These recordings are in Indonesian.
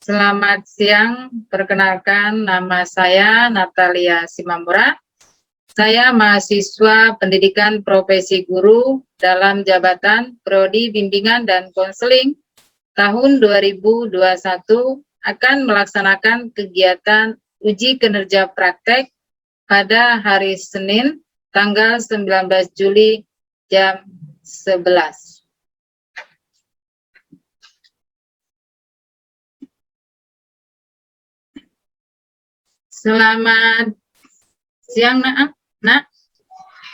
Selamat siang, perkenalkan nama saya Natalia Simamura. Saya mahasiswa pendidikan profesi guru dalam jabatan Prodi Bimbingan dan Konseling tahun 2021 akan melaksanakan kegiatan uji kinerja praktek pada hari Senin tanggal 19 Juli jam 11. Selamat siang, Nak.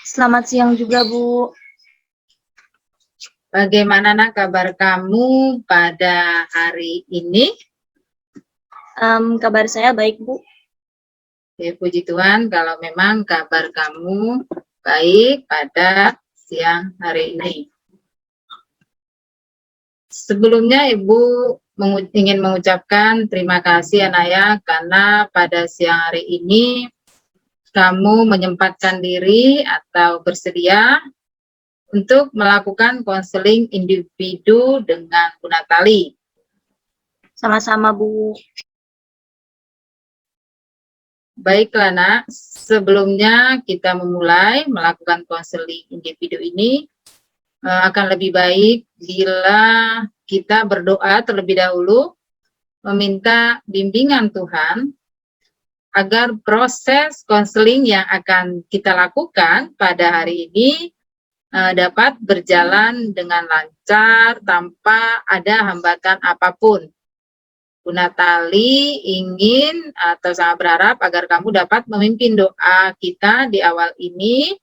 Selamat siang juga, Bu. Bagaimana, Nak, kabar kamu pada hari ini? Kabar saya baik, Bu. Ya, puji Tuhan kalau memang kabar kamu baik pada siang hari ini. Sebelumnya Ibu ingin mengucapkan terima kasih Anaya karena pada siang hari ini kamu menyempatkan diri atau bersedia untuk melakukan konseling individu dengan Bu Natali. Sama-sama, Bu. Baiklah, Nak. Sebelumnya kita memulai melakukan konseling individu ini, akan lebih baik bila kita berdoa terlebih dahulu, meminta bimbingan Tuhan, agar proses konseling yang akan kita lakukan pada hari ini dapat berjalan dengan lancar tanpa ada hambatan apapun. Bu Natali ingin atau sangat berharap agar kamu dapat memimpin doa kita di awal ini.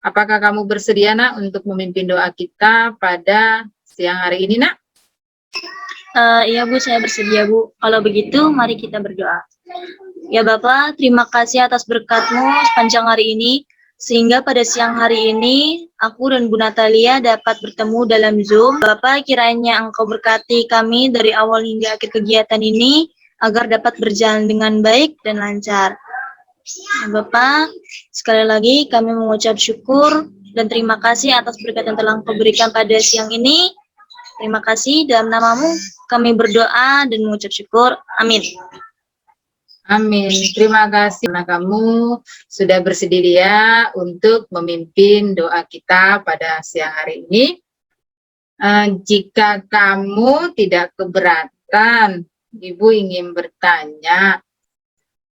Apakah kamu bersedia, Nak, untuk memimpin doa kita pada siang hari ini, Nak? Iya, Bu, saya bersedia, Bu. Kalau begitu, mari kita berdoa. Ya, Bapak, terima kasih atas berkat-Mu sepanjang hari ini, sehingga pada siang hari ini, aku dan Bu Natalia dapat bertemu dalam Zoom. Bapak, kiranya Engkau berkati kami dari awal hingga akhir kegiatan ini, agar dapat berjalan dengan baik dan lancar. Ya, Bapak, sekali lagi kami mengucap syukur dan terima kasih atas berkat yang telah Engkau berikan pada siang ini. Terima kasih, dalam nama-Mu kami berdoa dan mengucap syukur. Amin. Amin. Terima kasih karena kamu sudah bersedia untuk memimpin doa kita pada siang hari ini. Jika kamu tidak keberatan, Ibu ingin bertanya,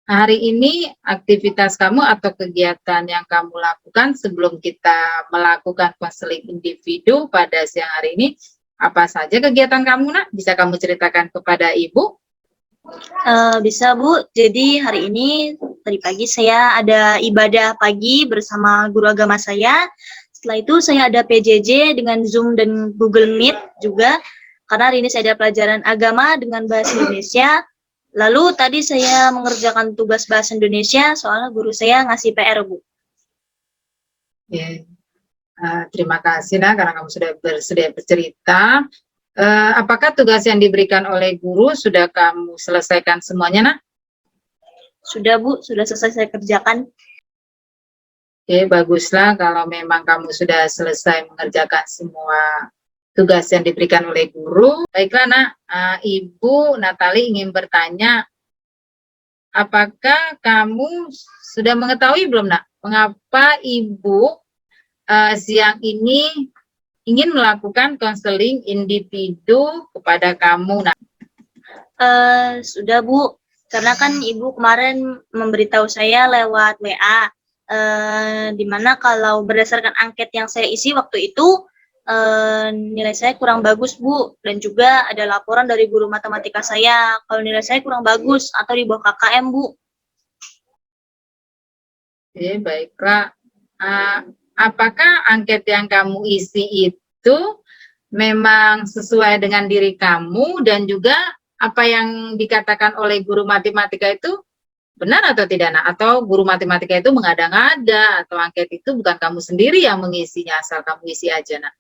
hari ini aktivitas kamu atau kegiatan yang kamu lakukan sebelum kita melakukan konseling individu pada siang hari ini, apa saja kegiatan kamu, Nak? Bisa kamu ceritakan kepada Ibu? Bisa, Bu. Jadi hari ini, tadi pagi saya ada ibadah pagi bersama guru agama saya. Setelah itu saya ada PJJ dengan Zoom dan Google Meet juga. Karena hari ini saya ada pelajaran agama dengan bahasa Indonesia. Lalu tadi saya mengerjakan tugas bahasa Indonesia, soalnya guru saya ngasih PR, Bu. Ya. Terima kasih, Nak, karena kamu sudah bersedia bercerita. Apakah tugas yang diberikan oleh guru sudah kamu selesaikan semuanya, Nak? Sudah, Bu. Sudah selesai saya kerjakan. Oke, baguslah kalau memang kamu sudah selesai mengerjakan semua tugas yang diberikan oleh guru. Baiklah, Nak, Ibu Natali ingin bertanya, apakah kamu sudah mengetahui belum, Nak, mengapa Ibu siang ini ingin melakukan konseling individu kepada kamu, Nak? Sudah, Bu. Karena kan Ibu kemarin memberitahu saya lewat WA, di mana kalau berdasarkan angket yang saya isi waktu itu, nilai saya kurang bagus, Bu. Dan juga ada laporan dari guru matematika saya kalau nilai saya kurang bagus atau di bawah KKM, Bu. Oke, baiklah. Apakah angket yang kamu isi itu memang sesuai dengan diri kamu dan juga apa yang dikatakan oleh guru matematika itu benar atau tidak, Nak? Atau guru matematika itu mengada-ngada atau angket itu bukan kamu sendiri yang mengisinya, asal kamu isi aja, Nak?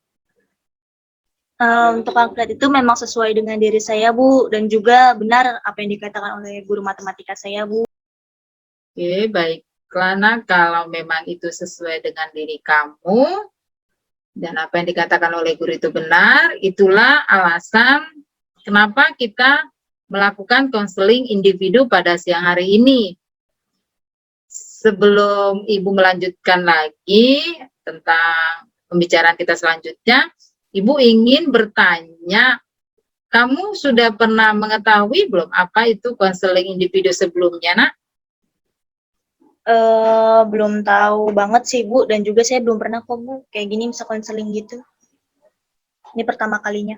Untuk angket itu memang sesuai dengan diri saya, Bu, dan juga benar apa yang dikatakan oleh guru matematika saya, Bu. Oke, baiklah, Nak, kalau memang itu sesuai dengan diri kamu dan apa yang dikatakan oleh guru itu benar, itulah alasan kenapa kita melakukan konseling individu pada siang hari ini. Sebelum Ibu melanjutkan lagi tentang pembicaraan kita selanjutnya, Ibu ingin bertanya, kamu sudah pernah mengetahui belum apa itu konseling individu sebelumnya, Nak? Belum tahu banget sih Bu, dan juga saya belum pernah kok Bu kayak gini bisa konseling gitu. Ini pertama kalinya.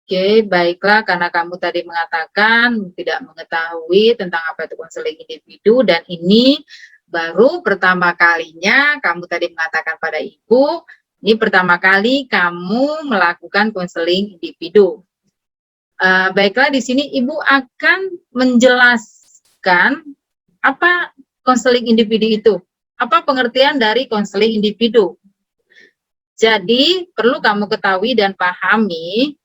Oke, baiklah, karena kamu tadi mengatakan tidak mengetahui tentang apa itu konseling individu, dan ini baru pertama kalinya kamu tadi mengatakan pada Ibu, ini pertama kali kamu melakukan konseling individu. Baiklah, di sini Ibu akan menjelaskan apa konseling individu itu, apa pengertian dari konseling individu. Jadi, perlu kamu ketahui dan pahami,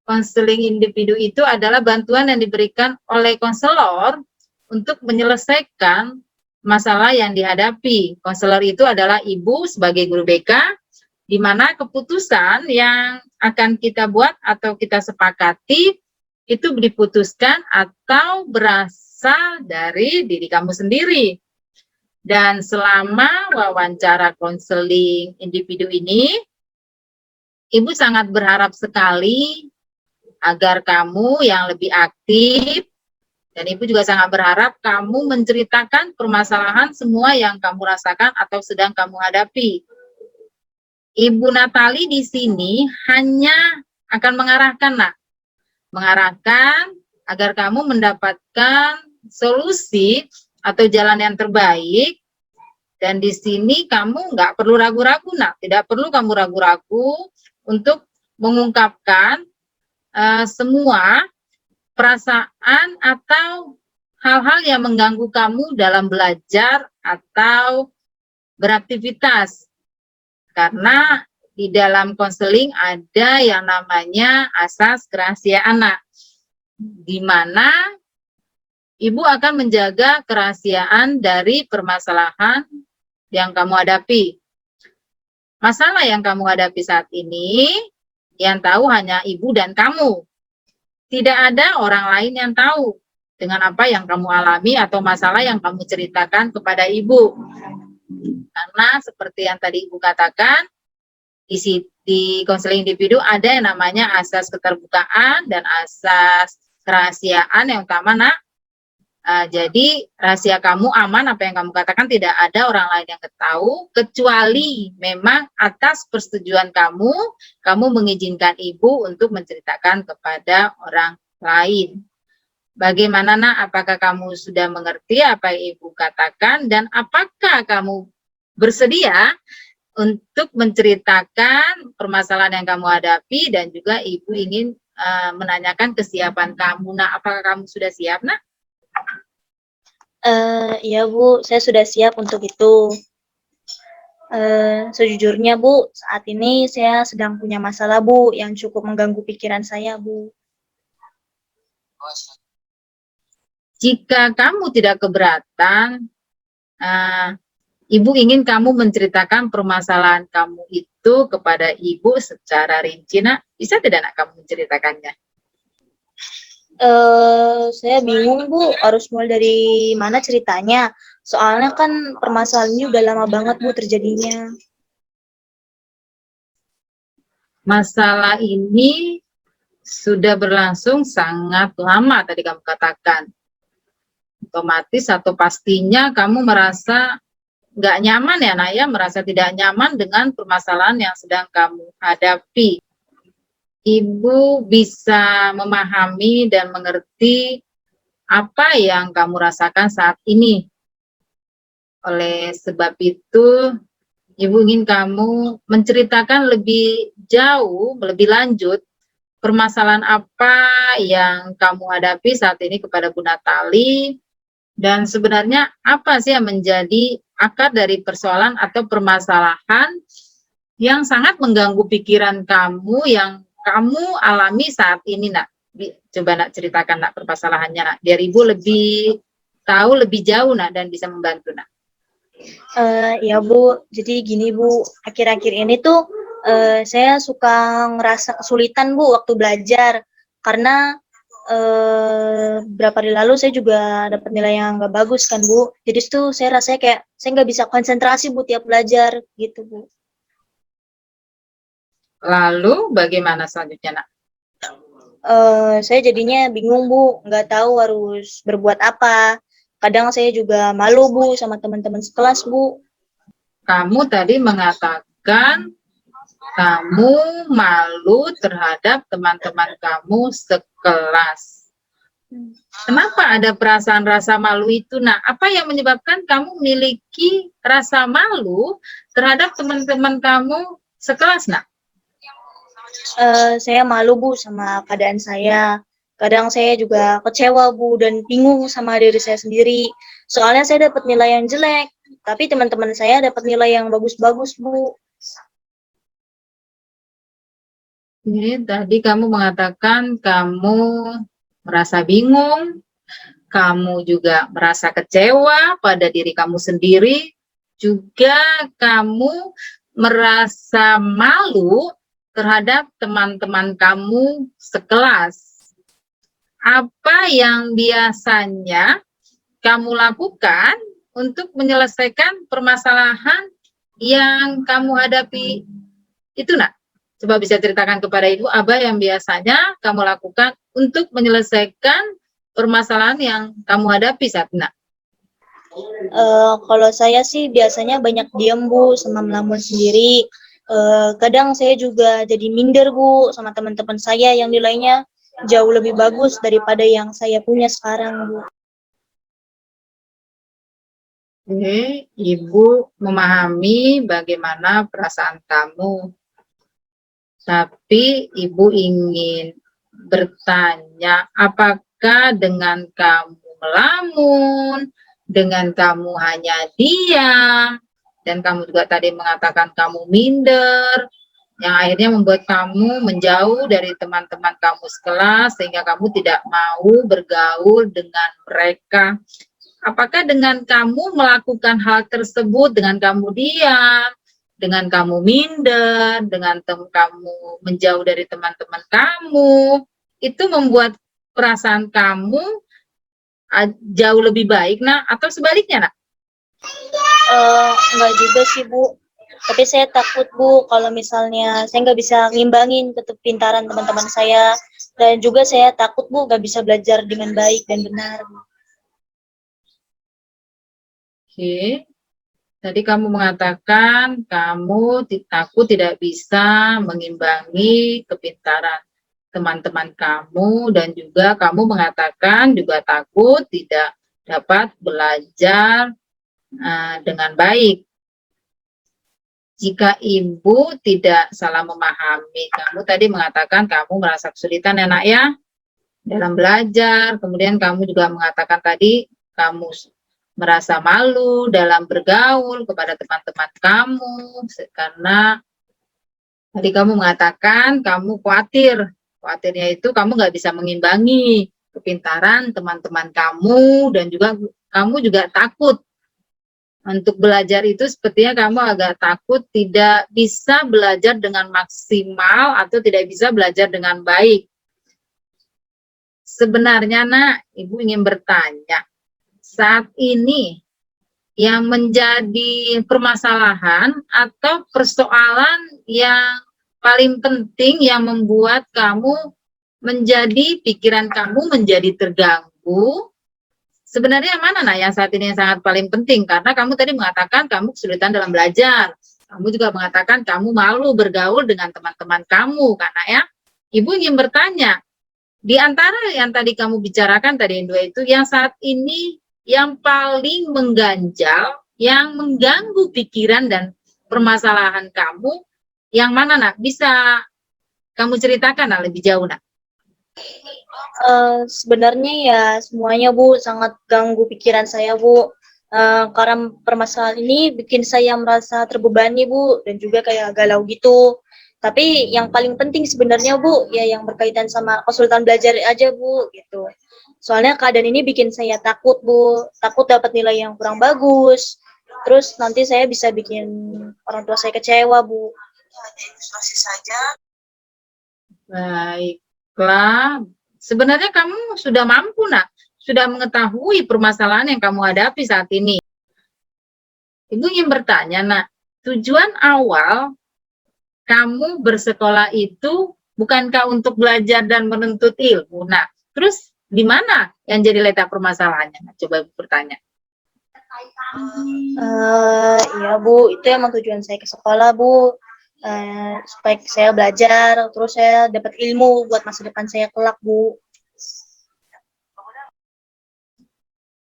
konseling individu itu adalah bantuan yang diberikan oleh konselor untuk menyelesaikan masalah yang dihadapi. Konselor itu adalah Ibu sebagai guru BK, di mana keputusan yang akan kita buat atau kita sepakati itu diputuskan atau berasal dari diri kamu sendiri. Dan selama wawancara konseling individu ini, Ibu sangat berharap sekali agar kamu yang lebih aktif, dan Ibu juga sangat berharap kamu menceritakan permasalahan semua yang kamu rasakan atau sedang kamu hadapi. Ibu Natali di sini hanya akan mengarahkan, Nak. Mengarahkan agar kamu mendapatkan solusi atau jalan yang terbaik, dan di sini kamu nggak perlu ragu-ragu, Nak. Tidak perlu kamu ragu-ragu untuk mengungkapkan semua perasaan atau hal-hal yang mengganggu kamu dalam belajar atau beraktivitas. Karena di dalam konseling ada yang namanya asas kerahasiaan, Nak, di mana Ibu akan menjaga kerahasiaan dari permasalahan yang kamu hadapi. Masalah yang kamu hadapi saat ini, yang tahu hanya Ibu dan kamu. Tidak ada orang lain yang tahu dengan apa yang kamu alami atau masalah yang kamu ceritakan kepada Ibu. Karena seperti yang tadi Ibu katakan, di konseling individu ada yang namanya asas keterbukaan dan asas kerahasiaan yang utama, Nak. Jadi rahasia kamu aman, apa yang kamu katakan tidak ada orang lain yang tahu, kecuali memang atas persetujuan kamu mengizinkan Ibu untuk menceritakan kepada orang lain. Bagaimana, Nak? Apakah kamu sudah mengerti apa yang Ibu katakan, dan apakah kamu bersedia untuk menceritakan permasalahan yang kamu hadapi, dan juga Ibu ingin menanyakan kesiapan kamu, Nak? Apakah kamu sudah siap, Nak? Iya Bu, saya sudah siap untuk itu. Sejujurnya Bu, saat ini saya sedang punya masalah Bu yang cukup mengganggu pikiran saya Bu. Jika kamu tidak keberatan, Ibu ingin kamu menceritakan permasalahan kamu itu kepada Ibu secara rinci, Nak. Bisa tidak, Nak, kamu menceritakannya? Saya bingung Bu, harus mulai dari mana ceritanya. Soalnya kan permasalahan ini udah lama banget Bu terjadinya. Masalah ini sudah berlangsung sangat lama tadi kamu katakan. Otomatis atau pastinya kamu merasa nggak nyaman ya, Nak, ya, merasa tidak nyaman dengan permasalahan yang sedang kamu hadapi. Ibu bisa memahami dan mengerti apa yang kamu rasakan saat ini. Oleh sebab itu, Ibu ingin kamu menceritakan lebih jauh, lebih lanjut, permasalahan apa yang kamu hadapi saat ini kepada Bu Natali, dan sebenarnya apa sih yang menjadi akar dari persoalan atau permasalahan yang sangat mengganggu pikiran kamu, yang kamu alami saat ini, Nak. Coba, Nak, ceritakan, Nak, permasalahannya, Nak, biar Ibu lebih tahu lebih jauh, Nak, dan bisa membantu, Nak. Ya Bu, jadi gini Bu, akhir-akhir ini tuh saya suka ngerasa kesulitan Bu waktu belajar, karena berapa hari lalu saya juga dapat nilai yang nggak bagus kan Bu. Jadi itu saya rasanya kayak saya nggak bisa konsentrasi Bu tiap belajar gitu Bu. Lalu bagaimana selanjutnya, Nak? Saya jadinya bingung Bu, nggak tahu harus berbuat apa. Kadang saya juga malu Bu sama teman-teman sekelas Bu. Kamu tadi mengatakan kamu malu terhadap teman-teman kamu sekelas. Kenapa ada perasaan rasa malu itu? Nah, apa yang menyebabkan kamu memiliki rasa malu terhadap teman-teman kamu sekelas, Nak? Saya malu Bu sama keadaan saya. Kadang saya juga kecewa Bu dan bingung sama diri saya sendiri. Soalnya saya dapat nilai yang jelek, tapi teman-teman saya dapat nilai yang bagus-bagus Bu. Ini tadi kamu mengatakan kamu merasa bingung, kamu juga merasa kecewa pada diri kamu sendiri, juga kamu merasa malu terhadap teman-teman kamu sekelas. Apa yang biasanya kamu lakukan untuk menyelesaikan permasalahan yang kamu hadapi itu, Nak? Coba bisa ceritakan kepada Ibu, apa yang biasanya kamu lakukan untuk menyelesaikan permasalahan yang kamu hadapi saat ini, Nak? Kalau saya sih biasanya banyak diam Bu, sama melamun sendiri. Kadang saya juga jadi minder Bu sama teman-teman saya yang nilainya jauh lebih bagus daripada yang saya punya sekarang Bu. Oke, Ibu memahami bagaimana perasaan kamu, tapi Ibu ingin bertanya, apakah dengan kamu melamun, dengan kamu hanya diam, dan kamu juga tadi mengatakan kamu minder, yang akhirnya membuat kamu menjauh dari teman-teman kamu sekelas, sehingga kamu tidak mau bergaul dengan mereka. Apakah dengan kamu melakukan hal tersebut, dengan kamu diam, dengan kamu minder, dengan kamu menjauh dari teman-teman kamu, itu membuat perasaan kamu jauh lebih baik, Nak, atau sebaliknya, Nak? Enggak juga sih Bu, tapi saya takut Bu kalau misalnya saya nggak bisa ngimbangin kepintaran teman-teman saya, dan juga saya takut Bu nggak bisa belajar dengan baik dan benar. Oke. Tadi kamu mengatakan kamu takut tidak bisa mengimbangi kepintaran teman-teman kamu, dan juga kamu mengatakan juga takut tidak dapat belajar dengan baik. Jika Ibu tidak salah memahami, kamu tadi mengatakan kamu merasa kesulitan ya, Nak, ya, dalam belajar. Kemudian kamu juga mengatakan tadi kamu merasa malu dalam bergaul kepada teman-teman kamu, karena tadi kamu mengatakan kamu khawatirnya itu kamu nggak bisa mengimbangi kepintaran teman-teman kamu, dan juga kamu juga takut untuk belajar itu, sepertinya kamu agak takut tidak bisa belajar dengan maksimal atau tidak bisa belajar dengan baik. Sebenarnya, Nak, Ibu ingin bertanya, saat ini yang menjadi permasalahan atau persoalan yang paling penting yang membuat kamu pikiran kamu menjadi terganggu, sebenarnya mana, Nah, yang saat ini yang sangat paling penting? Karena kamu tadi mengatakan kamu kesulitan dalam belajar. Kamu juga mengatakan kamu malu bergaul dengan teman-teman kamu, karena ya. Ibu ingin bertanya, di antara yang tadi kamu bicarakan tadi yang dua itu, yang saat ini yang paling mengganjal, yang mengganggu pikiran dan permasalahan kamu, yang mana, Nak? Bisa kamu ceritakan, Nak, lebih jauh, Nak? Sebenarnya ya semuanya Bu sangat ganggu pikiran saya Bu. Karena permasalahan ini bikin saya merasa terbebani Bu, dan juga kayak galau gitu. Tapi yang paling penting sebenarnya Bu ya yang berkaitan sama konsultan belajar aja Bu gitu. Soalnya keadaan ini bikin saya takut Bu, takut dapat nilai yang kurang bagus. Terus nanti saya bisa bikin orang tua saya kecewa Bu. Baik. Baiklah, sebenarnya kamu sudah mampu, nak, sudah mengetahui permasalahan yang kamu hadapi saat ini. Ibu ingin bertanya, nak, tujuan awal kamu bersekolah itu bukankah untuk belajar dan menuntut ilmu? Nah, terus di mana yang jadi letak permasalahannya? Nah, coba Ibu bertanya. Iya Bu, itu emang tujuan saya ke sekolah Bu. Supaya saya belajar, terus saya dapat ilmu buat masa depan saya kelak Bu.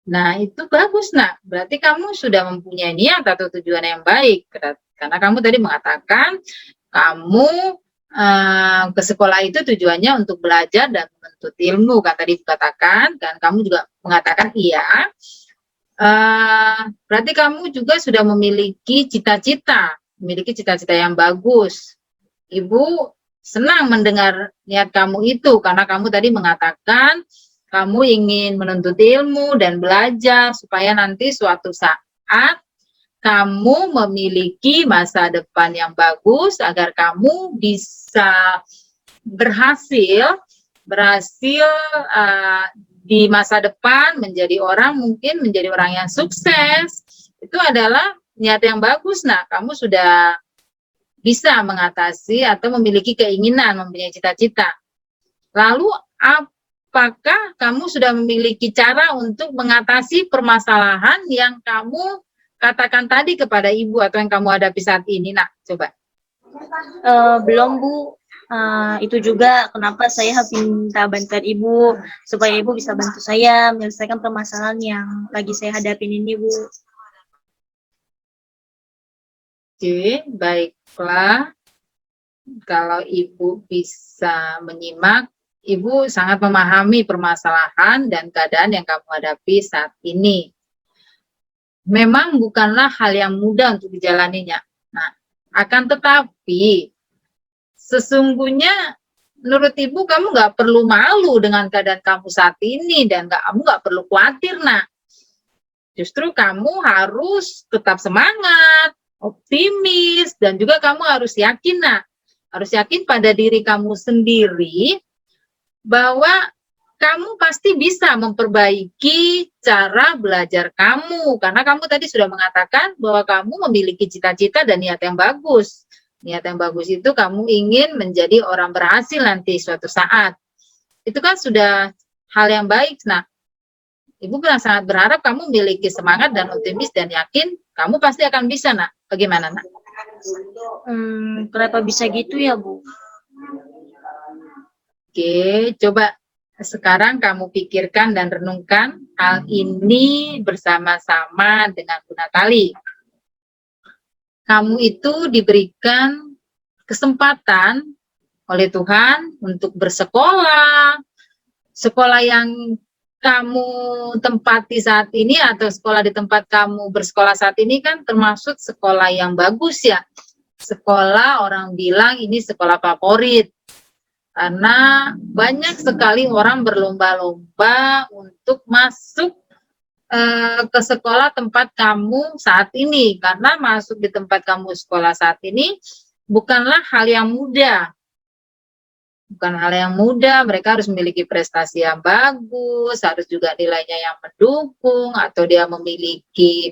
Nah, itu bagus, nak. Berarti kamu sudah mempunyai niat atau tujuan yang baik. Karena kamu tadi mengatakan kamu ke sekolah itu tujuannya untuk belajar dan menuntut ilmu. Kan tadi dikatakan, dan kamu juga mengatakan iya. Berarti kamu juga sudah memiliki cita-cita yang bagus. Ibu senang mendengar niat kamu itu, karena kamu tadi mengatakan kamu ingin menuntut ilmu dan belajar supaya nanti suatu saat kamu memiliki masa depan yang bagus agar kamu bisa berhasil di masa depan menjadi orang yang sukses. Itu adalah niat yang bagus. Nah, kamu sudah bisa mengatasi atau memiliki keinginan, mempunyai cita-cita. Lalu apakah kamu sudah memiliki cara untuk mengatasi permasalahan yang kamu katakan tadi kepada ibu atau yang kamu hadapi saat ini? Nah, coba. Belum Bu. Itu juga kenapa saya minta bantuan Ibu, supaya Ibu bisa bantu saya menyelesaikan permasalahan yang lagi saya hadapin ini Bu. Oke, baiklah. Kalau Ibu bisa menyimak, Ibu sangat memahami permasalahan dan keadaan yang kamu hadapi saat ini. Memang bukanlah hal yang mudah untuk dijalaninya. Nah, akan tetapi, sesungguhnya menurut Ibu kamu nggak perlu malu dengan keadaan kamu saat ini dan kamu nggak perlu khawatir, nak. Justru kamu harus tetap semangat, optimis, dan juga kamu harus yakin, nak. Harus yakin pada diri kamu sendiri bahwa kamu pasti bisa memperbaiki cara belajar kamu. Karena kamu tadi sudah mengatakan bahwa kamu memiliki cita-cita dan niat yang bagus. Niat yang bagus itu kamu ingin menjadi orang berhasil nanti suatu saat. Itu kan sudah hal yang baik. Nah, Ibu sangat berharap kamu memiliki semangat dan optimis dan yakin kamu pasti akan bisa, nak. Bagaimana, nak? Kenapa bisa gitu ya, Bu? Oke, coba sekarang kamu pikirkan dan renungkan hal ini bersama-sama dengan Bu Natali. Kamu itu diberikan kesempatan oleh Tuhan untuk bersekolah. Sekolah yang kamu tempati saat ini atau sekolah di tempat kamu bersekolah saat ini kan termasuk sekolah yang bagus ya. Sekolah orang bilang ini sekolah favorit. Karena banyak sekali orang berlomba-lomba untuk masuk ke sekolah tempat kamu saat ini. Karena masuk di tempat kamu sekolah saat ini bukanlah hal yang mudah. Bukan hal yang mudah, mereka harus memiliki prestasi yang bagus, harus juga nilainya yang mendukung, atau dia memiliki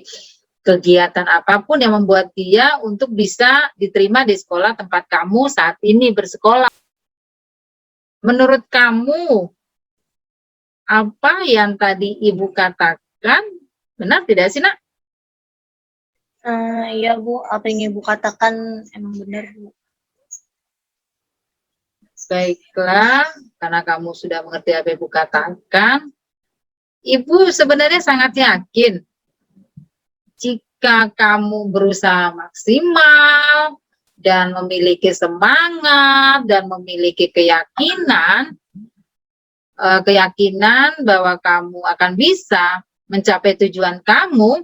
kegiatan apapun yang membuat dia untuk bisa diterima di sekolah tempat kamu saat ini bersekolah. Menurut kamu, apa yang tadi Ibu katakan, benar tidak sih, nak? Iya Bu, apa yang Ibu katakan emang benar Bu. Baiklah, karena kamu sudah mengerti apa yang Ibu katakan, Ibu sebenarnya sangat yakin jika kamu berusaha maksimal dan memiliki semangat dan memiliki keyakinan bahwa kamu akan bisa mencapai tujuan kamu,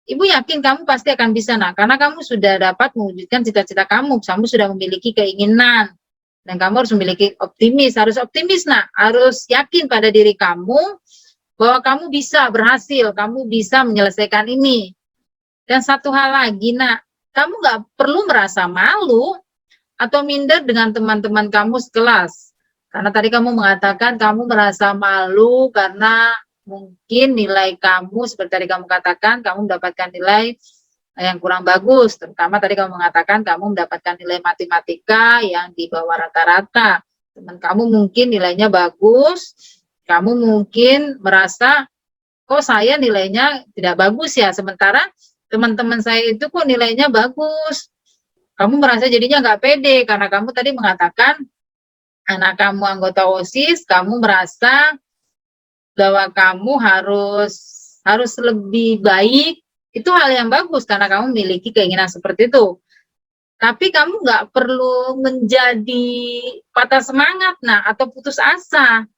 Ibu yakin kamu pasti akan bisa, nak, karena kamu sudah dapat mewujudkan cita-cita kamu sudah memiliki keinginan, dan kamu harus memiliki harus optimis, nak, harus yakin pada diri kamu bahwa kamu bisa berhasil, kamu bisa menyelesaikan ini. Dan satu hal lagi, nak, kamu nggak perlu merasa malu atau minder dengan teman-teman kamu sekelas? Karena tadi kamu mengatakan kamu merasa malu karena mungkin nilai kamu, seperti tadi kamu katakan, kamu mendapatkan nilai yang kurang bagus. Terutama tadi kamu mengatakan kamu mendapatkan nilai matematika yang di bawah rata-rata. Teman kamu mungkin nilainya bagus, kamu mungkin merasa, kok saya nilainya tidak bagus ya, sementara teman-teman saya itu kok nilainya bagus. Kamu merasa jadinya nggak pede, karena kamu tadi mengatakan anak kamu anggota OSIS, kamu merasa bahwa kamu harus lebih baik. Itu hal yang bagus karena kamu memiliki keinginan seperti itu. Tapi kamu nggak perlu menjadi patah semangat, atau putus asa.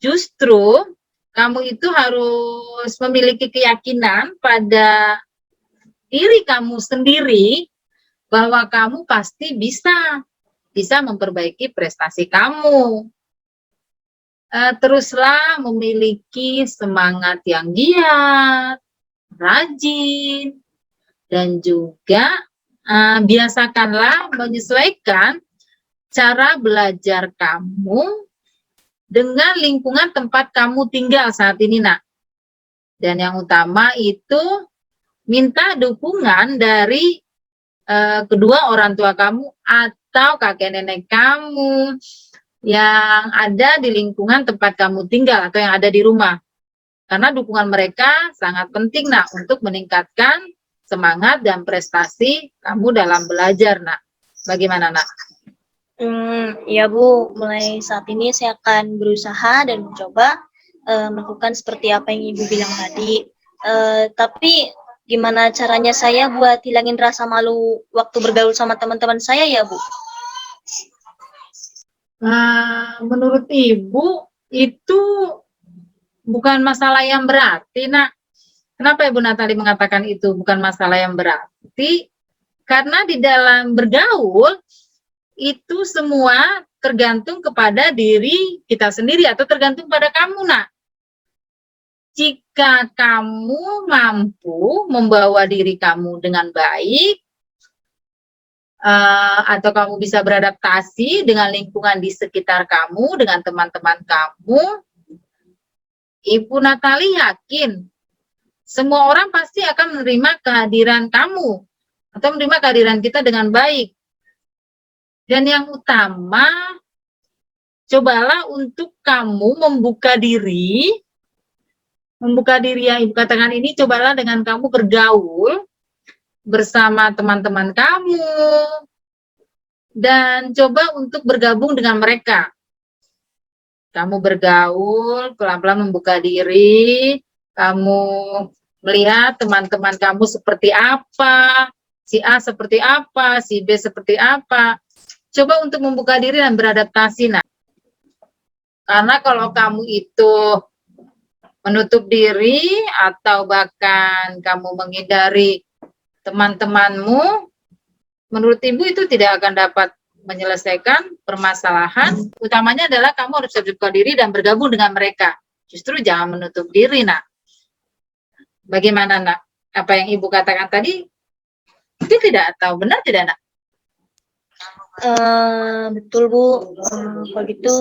Justru kamu itu harus memiliki keyakinan pada diri kamu sendiri bahwa kamu pasti bisa memperbaiki prestasi kamu. Teruslah memiliki semangat yang giat, rajin, dan juga biasakanlah menyesuaikan cara belajar kamu dengan lingkungan tempat kamu tinggal saat ini, Nak. Dan yang utama itu minta dukungan dari kedua orang tua kamu atau kakek nenek kamu yang ada di lingkungan tempat kamu tinggal atau yang ada di rumah. Karena dukungan mereka sangat penting, Nak, untuk meningkatkan semangat dan prestasi kamu dalam belajar, Nak. Bagaimana, Nak? Ya Bu, mulai saat ini saya akan berusaha dan mencoba melakukan seperti apa yang Ibu bilang tadi. Tapi gimana caranya saya buat hilangin rasa malu waktu bergaul sama teman-teman saya ya Bu? Menurut Ibu itu bukan masalah yang berarti, Nak. Kenapa Ibu Natali mengatakan itu bukan masalah yang berarti? Karena di dalam bergaul itu semua tergantung kepada diri kita sendiri atau tergantung pada kamu, Nak. Jika kamu mampu membawa diri kamu dengan baik, atau kamu bisa beradaptasi dengan lingkungan di sekitar kamu, dengan teman-teman kamu, Ibu Natali yakin semua orang pasti akan menerima kehadiran kamu atau menerima kehadiran kita dengan baik. Dan yang utama, cobalah untuk kamu membuka diri yang Ibu katakan ini, cobalah dengan kamu bergaul bersama teman-teman kamu, dan coba untuk bergabung dengan mereka. Kamu bergaul, pelan-pelan membuka diri, kamu melihat teman-teman kamu seperti apa, si A seperti apa, si B seperti apa. Coba untuk membuka diri dan beradaptasi, Nah. Karena kalau kamu itu menutup diri atau bahkan kamu menghindari teman-temanmu, menurut Ibu itu tidak akan dapat menyelesaikan permasalahan. Utamanya adalah kamu harus membuka diri dan bergabung dengan mereka. Justru jangan menutup diri, Nak. Bagaimana, Nak? Apa yang Ibu katakan tadi, itu tidak tahu benar tidak, Nak? Betul Bu. Kalau gitu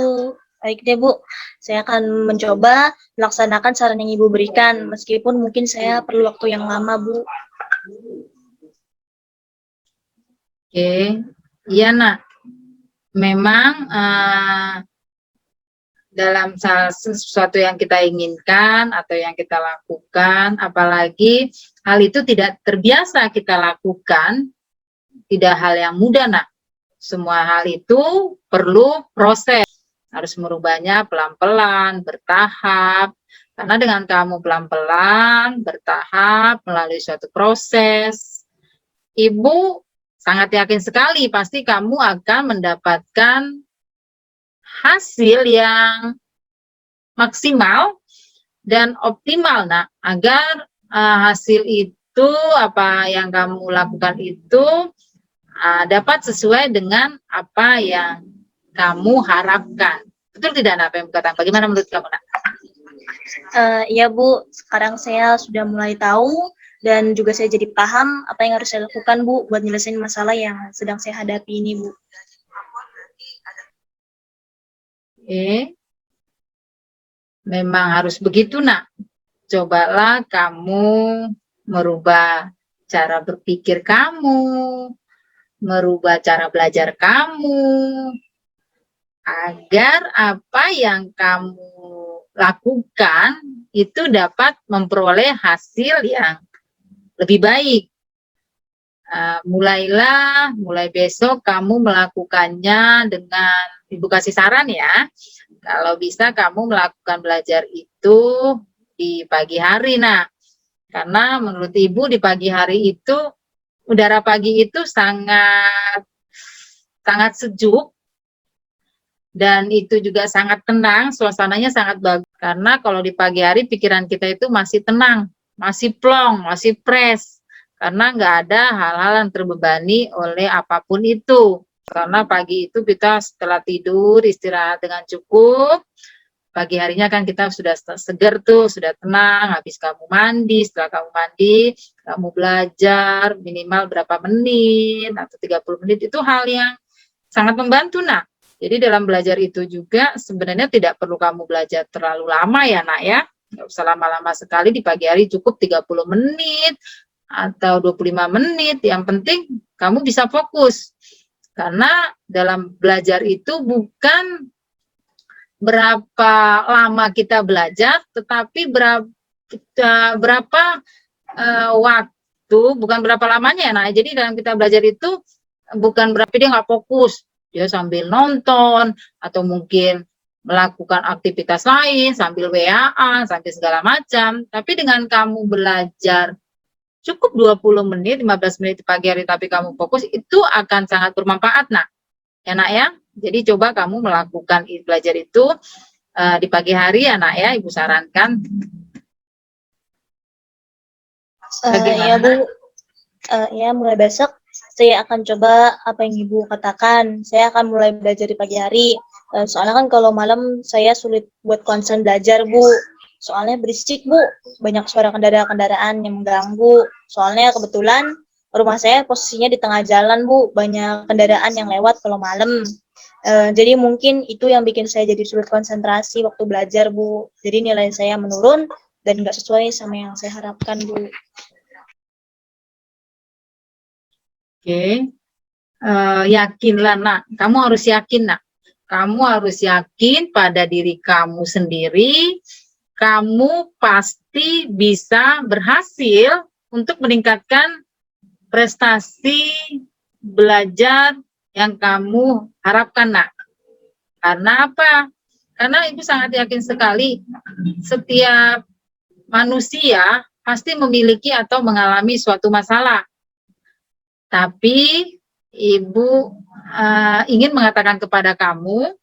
baik deh Bu. Saya akan mencoba melaksanakan saran yang Ibu berikan, meskipun mungkin saya perlu waktu yang lama Bu. Oke, iya Nak. Memang dalam sesuatu yang kita inginkan atau yang kita lakukan, apalagi hal itu tidak terbiasa kita lakukan, tidak hal yang mudah, Nak. Semua hal itu perlu proses, harus merubahnya pelan-pelan, bertahap. Karena dengan kamu pelan-pelan, bertahap, melalui suatu proses, Ibu sangat yakin sekali pasti kamu akan mendapatkan hasil yang maksimal dan optimal, Nak, agar hasil itu, apa yang kamu lakukan itu dapat sesuai dengan apa yang kamu harapkan. Betul tidak, Nak, apa yang katakan? Bagaimana menurut kamu, Nak? Iya Bu, sekarang saya sudah mulai tahu Dan juga saya jadi paham apa yang harus saya lakukan, Bu, buat nyelesain masalah yang sedang saya hadapi ini, Bu. Oke, memang harus begitu, Nak. Cobalah kamu merubah cara berpikir kamu, merubah cara belajar kamu, agar apa yang kamu lakukan itu dapat memperoleh hasil yang lebih baik. Mulai besok kamu melakukannya dengan, Ibu kasih saran ya, kalau bisa kamu melakukan belajar itu di pagi hari, Nak. Karena menurut Ibu di pagi hari itu, udara pagi itu sangat sejuk, dan itu juga sangat tenang, suasananya sangat bagus. Karena kalau di pagi hari pikiran kita itu masih tenang, masih plong, masih fresh. Karena nggak ada hal-hal yang terbebani oleh apapun itu. Karena pagi itu kita setelah tidur, istirahat dengan cukup, pagi harinya kan kita sudah segar tuh, sudah tenang, habis kamu mandi, setelah kamu mandi, kamu belajar minimal berapa menit, atau 30 menit, itu hal yang sangat membantu, Nak. Jadi dalam belajar itu juga sebenarnya tidak perlu kamu belajar terlalu lama ya, Nak ya. Nggak usah lama-lama sekali, di pagi hari cukup 30 menit, atau 25 menit, yang penting kamu bisa fokus. Karena dalam belajar itu bukan berapa lama kita belajar, tetapi berapa waktu, bukan berapa lamanya. Nah, jadi dalam kita belajar itu bukan berarti dia nggak fokus, dia sambil nonton, atau mungkin melakukan aktivitas lain, sambil WA-an, sambil segala macam. Tapi dengan kamu belajar cukup 20 menit, 15 menit di pagi hari, tapi kamu fokus, itu akan sangat bermanfaat, Nak. Ya, Nak ya. Jadi coba kamu melakukan belajar itu di pagi hari ya, Nak ya, Ibu sarankan. Ya, Bu. Ya, mulai besok saya akan coba apa yang Ibu katakan. Saya akan mulai belajar di pagi hari. Soalnya kan kalau malam saya sulit buat konsen belajar, Bu. Soalnya berisik, Bu. Banyak suara kendaraan-kendaraan yang mengganggu. Soalnya kebetulan rumah saya posisinya di tengah jalan, Bu. Banyak kendaraan yang lewat kalau malam. Jadi mungkin itu yang bikin saya jadi sulit konsentrasi waktu belajar, Bu. Jadi nilai saya menurun dan nggak sesuai sama yang saya harapkan, Bu. Oke. Yakinlah, Nak. Kamu harus yakin, Nak. Kamu harus yakin pada diri kamu sendiri. Kamu pasti bisa berhasil untuk meningkatkan prestasi belajar yang kamu harapkan, Nak. Karena apa? Karena Ibu sangat yakin sekali setiap manusia pasti memiliki atau mengalami suatu masalah. Tapi Ibu ingin mengatakan kepada kamu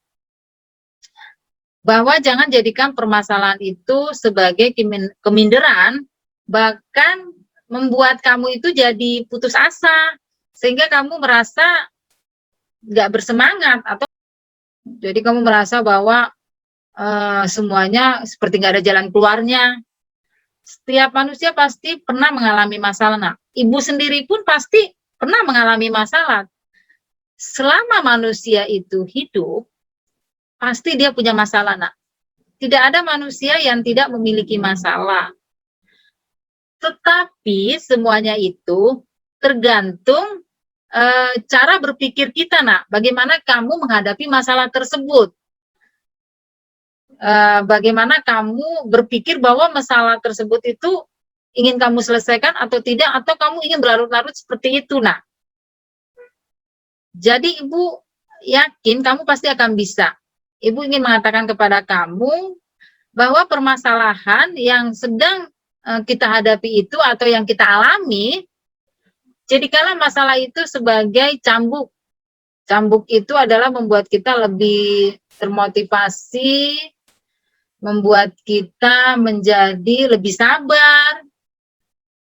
bahwa jangan jadikan permasalahan itu sebagai keminderan, bahkan membuat kamu itu jadi putus asa, sehingga kamu merasa nggak bersemangat, atau jadi kamu merasa bahwa semuanya seperti nggak ada jalan keluarnya. Setiap manusia pasti pernah mengalami masalah. Nah, Ibu sendiri pun pasti pernah mengalami masalah. Selama manusia itu hidup, pasti dia punya masalah, Nak. Tidak ada manusia yang tidak memiliki masalah. Tetapi semuanya itu tergantung cara berpikir kita, Nak. Bagaimana kamu menghadapi masalah tersebut. Bagaimana kamu berpikir bahwa masalah tersebut itu ingin kamu selesaikan atau tidak, atau kamu ingin berlarut-larut seperti itu, Nak. Jadi Ibu yakin kamu pasti akan bisa. Ibu ingin mengatakan kepada kamu bahwa permasalahan yang sedang kita hadapi itu, atau yang kita alami, jadikanlah masalah itu sebagai cambuk. Cambuk itu adalah membuat kita lebih termotivasi, membuat kita menjadi lebih sabar.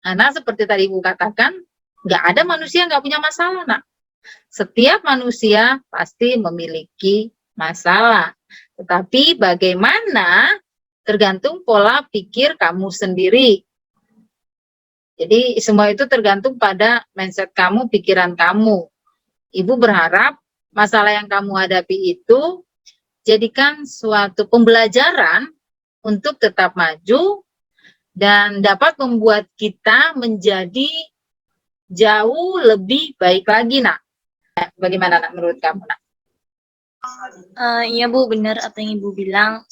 Karena seperti tadi Ibu katakan, nggak ada manusia yang nggak punya masalah, Nak. Setiap manusia pasti memiliki masalah. Tetapi bagaimana tergantung pola pikir kamu sendiri. Jadi semua itu tergantung pada mindset kamu, pikiran kamu. Ibu berharap masalah yang kamu hadapi itu jadikan suatu pembelajaran untuk tetap maju dan dapat membuat kita menjadi jauh lebih baik lagi, Nak. Bagaimana, Nak, menurut kamu, Nak? Iya Bu, benar apa yang Ibu bilang.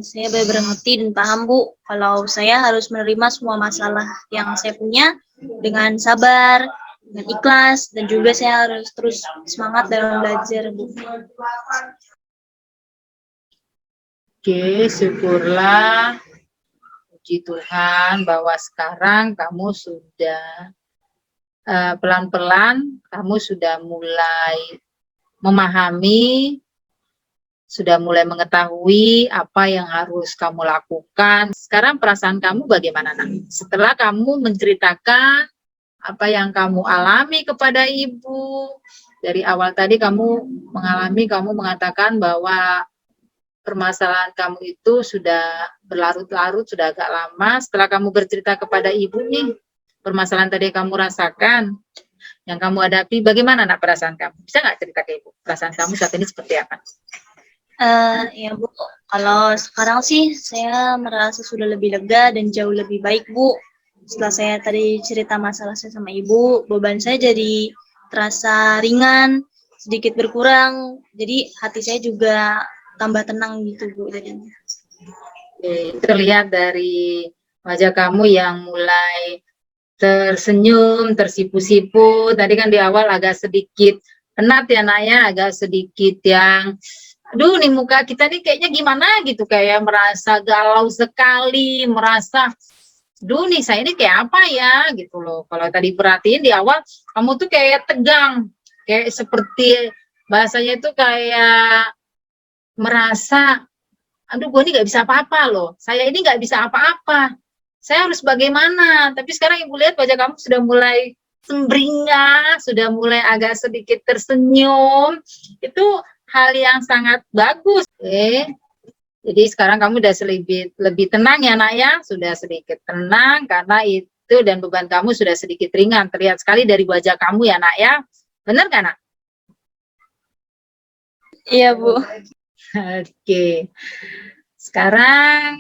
Saya benar-benar ngerti dan paham Bu, kalau saya harus menerima semua masalah yang saya punya dengan sabar, dengan ikhlas, dan juga saya harus terus semangat dalam belajar Bu. Oke, syukurlah, puji Tuhan bahwa sekarang kamu sudah pelan-pelan, kamu sudah mulai memahami, sudah mulai mengetahui apa yang harus kamu lakukan. Sekarang perasaan kamu bagaimana, Nak? Setelah kamu menceritakan apa yang kamu alami kepada ibu, dari awal tadi kamu mengatakan bahwa permasalahan kamu itu sudah berlarut-larut, sudah agak lama. Setelah kamu bercerita kepada ibu nih, permasalahan tadi kamu rasakan, yang kamu hadapi, bagaimana, Nak, perasaan kamu? Bisa nggak cerita ke ibu? Perasaan kamu saat ini seperti apa? Ya Bu, kalau sekarang sih saya merasa sudah lebih lega dan jauh lebih baik Bu. Setelah saya tadi cerita masalah saya sama Ibu, beban saya jadi terasa ringan, sedikit berkurang. Jadi hati saya juga tambah tenang gitu Bu jadinya. Terlihat dari wajah kamu yang mulai tersenyum, tersipu-sipu. Tadi kan di awal agak sedikit penat ya, Nak, ya, agak sedikit yang aduh nih muka kita nih kayaknya gimana gitu, kayak merasa galau sekali, merasa duh nih saya ini kayak apa ya gitu loh. Kalau tadi perhatiin di awal kamu tuh kayak tegang, kayak seperti bahasanya itu kayak merasa aduh gue ini nggak bisa apa-apa loh, saya ini nggak bisa apa-apa, saya harus bagaimana. Tapi sekarang ibu lihat wajah kamu sudah mulai sumringah, sudah mulai agak sedikit tersenyum, itu hal yang sangat bagus. Jadi sekarang kamu udah lebih tenang ya, Nak, ya, sudah sedikit tenang karena itu, dan beban kamu sudah sedikit ringan, terlihat sekali dari wajah kamu ya, Nak, ya. Benar kan, Nak? Iya Bu. Oke. Sekarang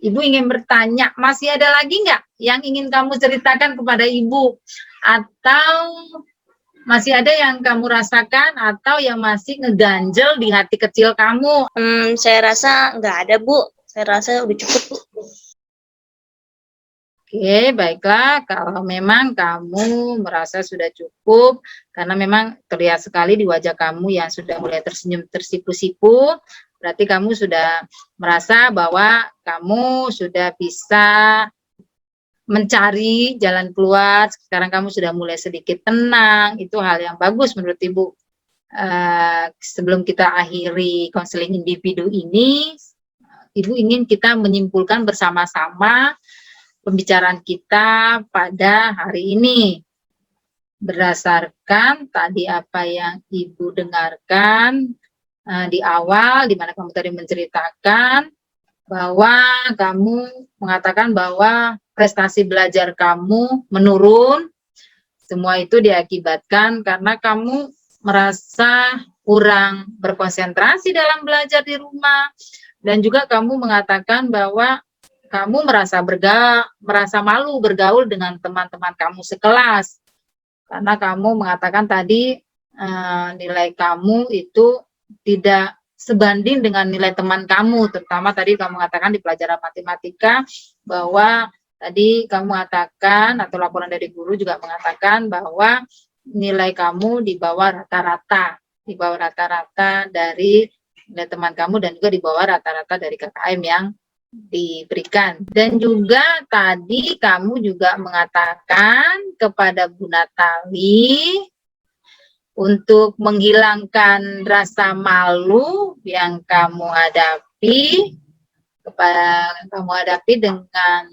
Ibu ingin bertanya, masih ada lagi nggak yang ingin kamu ceritakan kepada Ibu? Atau masih ada yang kamu rasakan atau yang masih ngeganjel di hati kecil kamu? Saya rasa nggak ada Bu, saya rasa udah cukup Bu. Oke, baiklah. Kalau memang kamu merasa sudah cukup, karena memang terlihat sekali di wajah kamu yang sudah mulai tersenyum tersipu-sipu, berarti kamu sudah merasa bahwa kamu sudah bisa mencari jalan keluar. Sekarang kamu sudah mulai sedikit tenang, itu hal yang bagus menurut Ibu. Sebelum kita akhiri konseling individu ini, Ibu ingin kita menyimpulkan bersama-sama pembicaraan kita pada hari ini. Berdasarkan tadi apa yang Ibu dengarkan di awal, di mana kamu tadi menceritakan bahwa kamu mengatakan bahwa prestasi belajar kamu menurun. Semua itu diakibatkan karena kamu merasa kurang berkonsentrasi dalam belajar di rumah, dan juga kamu mengatakan bahwa kamu merasa malu bergaul dengan teman-teman kamu sekelas, karena kamu mengatakan tadi nilai kamu itu tidak sebanding dengan nilai teman kamu, terutama tadi kamu mengatakan di pelajaran matematika, bahwa tadi kamu mengatakan atau laporan dari guru juga mengatakan bahwa nilai kamu di bawah rata-rata, dari nilai teman kamu, dan juga di bawah rata-rata dari KKM yang diberikan. Dan juga tadi kamu juga mengatakan kepada Bu Natali untuk menghilangkan rasa malu yang kamu hadapi dengan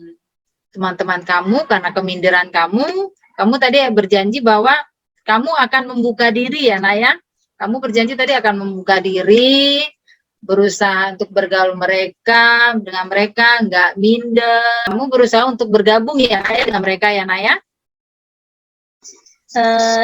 teman-teman kamu karena keminderan kamu. Kamu tadi berjanji bahwa kamu akan membuka diri ya, Naya. Kamu berjanji tadi akan membuka diri berusaha untuk bergaul dengan mereka, nggak minder. Kamu berusaha untuk bergabung ya dengan mereka ya Nak ya?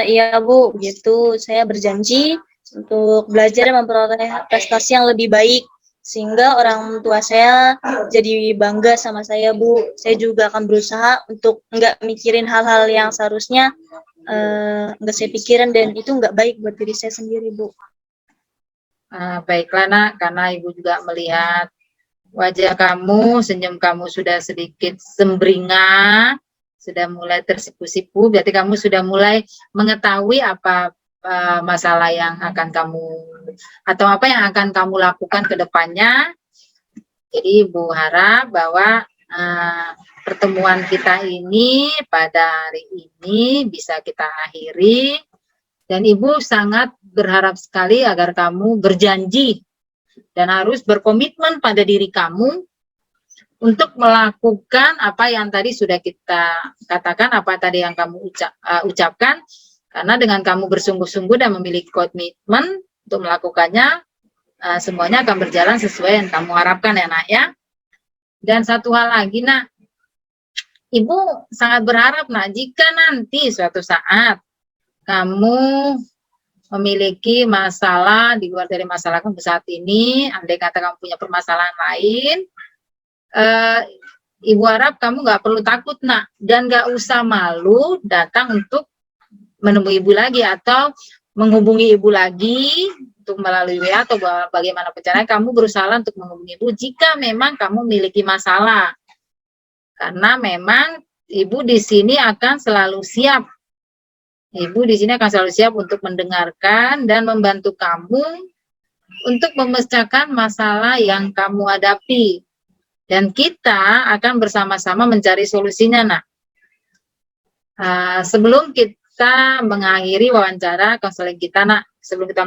Iya Bu, begitu. Saya berjanji untuk belajar dan memperoleh prestasi yang lebih baik, sehingga orang tua saya jadi bangga sama saya Bu. Saya juga akan berusaha untuk nggak mikirin hal-hal yang seharusnya nggak saya pikirin, dan itu nggak baik buat diri saya sendiri Bu. Baiklah Nak, karena Ibu juga melihat wajah kamu, senyum kamu sudah sedikit sembringah, sudah mulai tersipu-sipu, berarti kamu sudah mulai mengetahui apa masalah yang akan kamu, atau apa yang akan kamu lakukan ke depannya. Jadi Ibu harap bahwa pertemuan kita ini pada hari ini bisa kita akhiri, dan Ibu sangat berharap sekali agar kamu berjanji dan harus berkomitmen pada diri kamu untuk melakukan apa yang tadi sudah kita katakan, apa tadi yang kamu ucapkan, karena dengan kamu bersungguh-sungguh dan memiliki komitmen untuk melakukannya, semuanya akan berjalan sesuai yang kamu harapkan ya Nak ya. Dan satu hal lagi Nak, Ibu sangat berharap Nak, jika nanti suatu saat kamu memiliki masalah di luar dari masalah kamu saat ini, andai kata kamu punya permasalahan lain, Ibu harap kamu nggak perlu takut Nak, dan nggak usah malu datang untuk menemui Ibu lagi atau menghubungi Ibu lagi untuk melalui WA atau bagaimana caranya. Kamu berusaha untuk menghubungi Ibu jika memang kamu memiliki masalah, karena memang Ibu di sini akan selalu siap. Ibu di sini akan selalu siap untuk mendengarkan dan membantu kamu untuk memecahkan masalah yang kamu hadapi. Dan kita akan bersama-sama mencari solusinya, Nak. Sebelum kita mengakhiri wawancara konseling kita, Nak, sebelum kita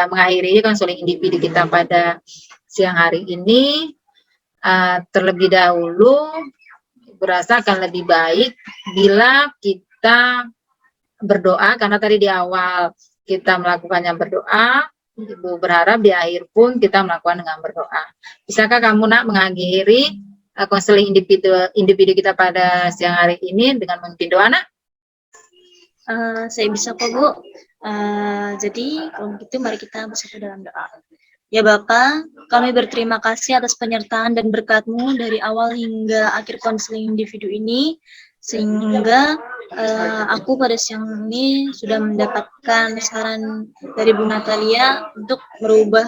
mengakhiri konseling individu kita pada siang hari ini, terlebih dahulu, berasa akan lebih baik bila kita berdoa, karena tadi di awal kita melakukannya berdoa. Ibu berharap di akhir pun kita melakukan dengan berdoa. Bisakah kamu Nak mengakhiri konseling individu kita pada siang hari ini dengan memimpin doa Nak? Saya bisa kok Bu. Jadi kalau begitu mari kita bersatu dalam doa. Ya Bapa, kami berterima kasih atas penyertaan dan berkat-Mu dari awal hingga akhir konseling individu ini, sehingga aku pada siang ini sudah mendapatkan saran dari Bu Natalia untuk merubah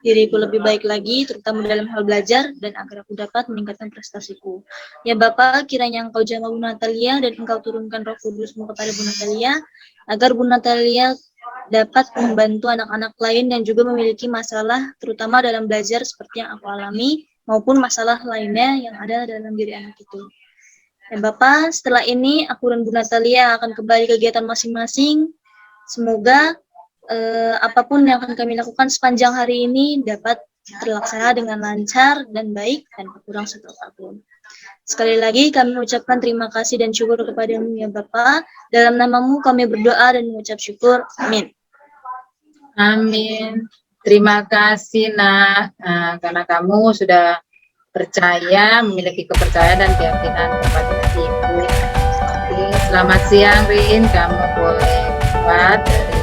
diriku lebih baik lagi, terutama dalam hal belajar, dan agar aku dapat meningkatkan prestasiku. Ya Bapa, kiranya Engkau jamah Bu Natalia dan Engkau turunkan Roh Kudus-Mu kepada Bu Natalia, agar Bu Natalia dapat membantu anak-anak lain yang juga memiliki masalah, terutama dalam belajar seperti yang aku alami, maupun masalah lainnya yang ada dalam diri anak itu. Ya Bapak, setelah ini aku dan Bu Natalia akan kembali ke kegiatan masing-masing. Semoga apapun yang akan kami lakukan sepanjang hari ini dapat terlaksana dengan lancar dan baik tanpa kurang satu apapun. Sekali lagi kami mengucapkan terima kasih dan syukur kepada-Mu ya Bapak. Dalam nama-Mu kami berdoa dan mengucap syukur. Amin. Amin. Terima kasih Nak, karena kamu sudah percaya, memiliki kepercayaan dan keyakinan kepada Ibu. Selamat siang Rin, kamu boleh buat dari